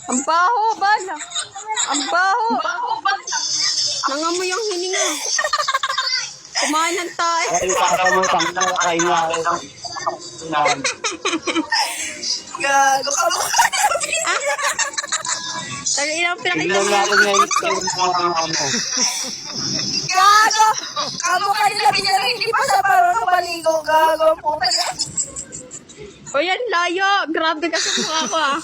Ang baho, bala. Ang baho. Nangamoy ang hininga. Kumain ng tayo. Ay, kakalimutan ko na kain na. Gago ka mo. Tagi ilang pinakita Tignan mo. natin ngayon yung mga ano. Gago! Kamo kanila binili, hindi pa sa parang maligo. Gago po. O yan, layo. Grabe ka sa mukha ko ah.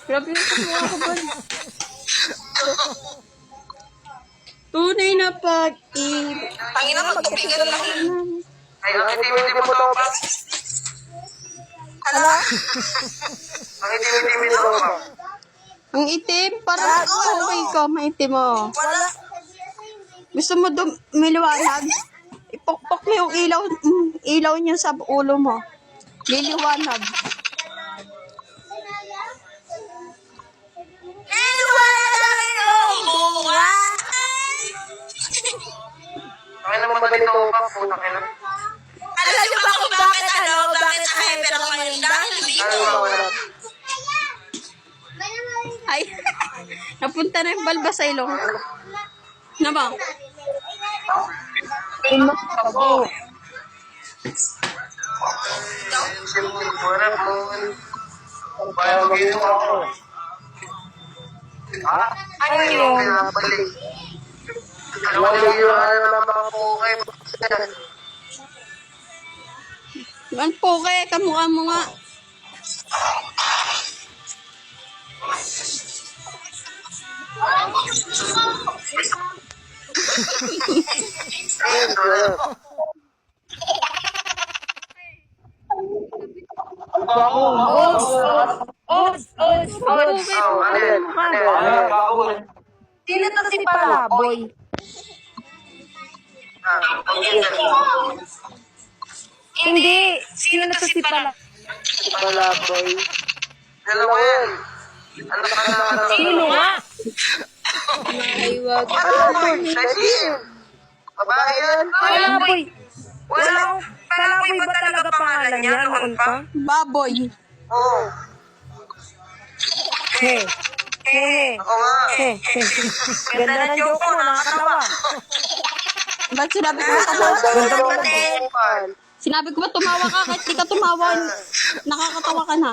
Grabe ka sa mukha ko ba? Tunay na pag-ibig. Tangina, magtubigan na lang. Ay, nakitimi mo to pa. Ano? Nakitimi mo to pa. Ang itim, parang okay ka, maitim mo. Wala. Gusto mo miliwanag? Ipokpok mo yung ilaw niya sa ulo mo. Liliwanag. Ay, naman madali to pa. Puta ka na. Alam niyo ba kung bakit hyper ako ngayon? Dahil dito. Ano ba wala? Ay, napunta na yung balba sa ilong. Na ba? Ako. Simple ko na po. Bayan mag-inom ako. Ha? Ano yung pinapalik? Ano yung ayaw na mga pukay? Ang poke, kamukha mo nga. Sino to si Palaboy? Hindi. Sino to si Palaboy? Palaboy. Dalawa yan. Ano ka na? Sino nga? Naiwag. Palaboy. Sasin. Babae yan. Palaboy. Palaboy ba talaga pangalan niya noon pa? Baboy. Oo. He. Ako nga. Ganda ng joke mo, nakakatawa. Ba't sinabi ko ba tumawa? Ganda mo ng Sinabi ko ba tumawa ka? Kahit di ka tumawa, nakakatawa ka na.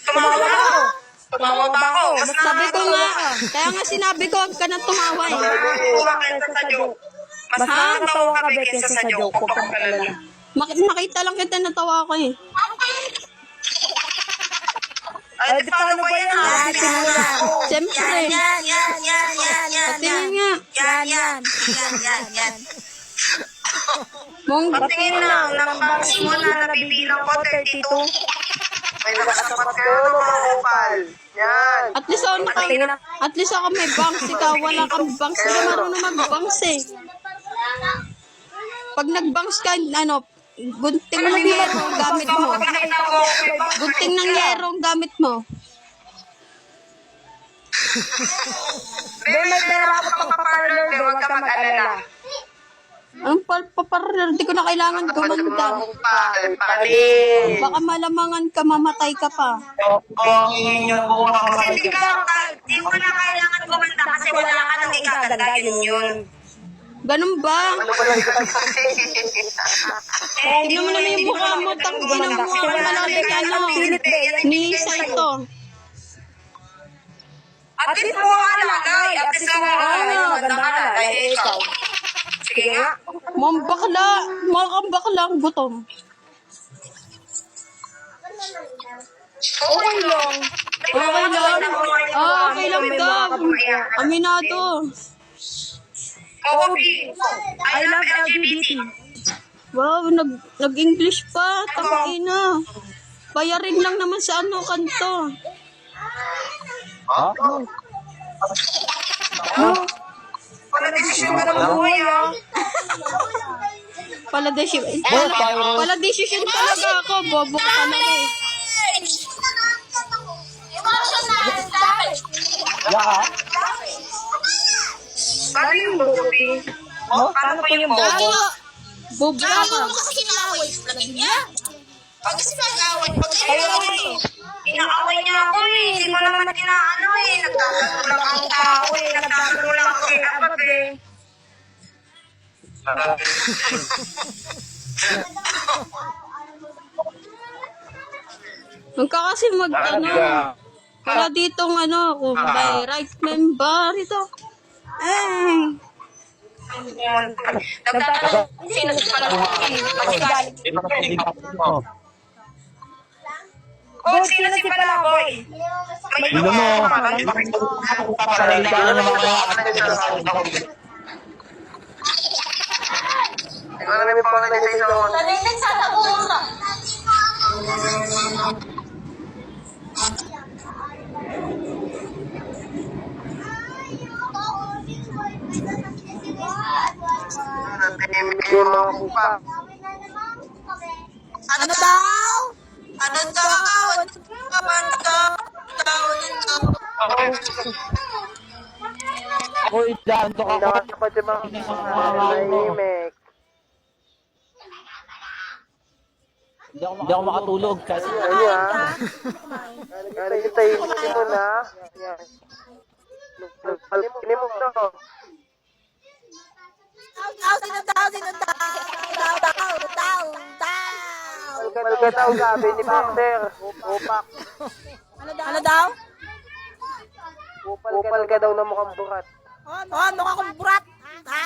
Tumawa ako. Tumawa ba ako? Sabi ko nga, kaya nga sinabi ko, huwag ka na tumawa eh. Tumawa kaysa sa joke. Mas nakakatawa ka ba kaysa sa joke? Huwag kang alala. Nakita lang kita natawa ko eh. Ay, di paano ba yan? Simula ako. Siyempre. Patingin nga. Yan. Mong, Patingin na, nang mo na nabibilang ko, 32. May nakatapat kayo ng mga upal. Yan. at least ako may bangs, ikaw wala kang bangs. Hindi ka marunong mag-bangs eh. Pag nag-bangs ka, gunting ng yero ang gamit mo. Gunting ng yero ang gamit mo. May pera ako pang paparlor, huwag ka mag-alala. Ang paparar, di ko na kailangan gumanda. Palit. Baka malamangan ka, mamatay ka pa. Ang inyo po mga Di mo na kailangan gumanda kasi wala ka nang ikaganda, yun. Ganun ba? Ano ba lang Hindi mo naman yung buka mo, tangina mo, ang malamig Nisa ito. At least mo ang alagay, at least mo ang alagay, magandang alagay, ikaw. Sige nga. Mga bakla ang gutom. Okay lang. Okay lang. Okay lang daw. Aminado. Kobe, I love LGBT. Wow, nag-English pa. Tangina. Bayarin lang naman sa kanto. Ha? Wala desisyon ka ng buhay, ah. Pala decision talaga ako. Bobo ka pa na eh. Yaka? Paano yung bobo? Paano po yung bobo? Bobo ka. Kasi kinaway sa niya. Pag sinagawin, pag inaaway niya ako eh. Hindi mo naman kinaano eh. Nagtatanong lang ang tao eh. Nagtatanong lang ako eh. Abag eh. Huwag ka kasi ano. Wala ditong ano, kung may right member ito. Eh. Nagtatanong, sino si pala mo? Oh, sino si Palaboy? Sino mo? Pasalita na naman mga Marami pa na sa isang Narinig sa tabuhan ka. yung mga kupa. Ano daw? Ano daw? Ano daw? Uy, dyan to Hindi ako. na pa si mga nahimik. Hindi ako makatulog. Kasi Ano ah? Kaya yung tahimik mo na. Yan. Nagpalipin mo to. Malgataw sabi ni Baxter. Upak. Ano daw? Upal ka daw na mukhang burat. Oh, mukha kong burat. Ha?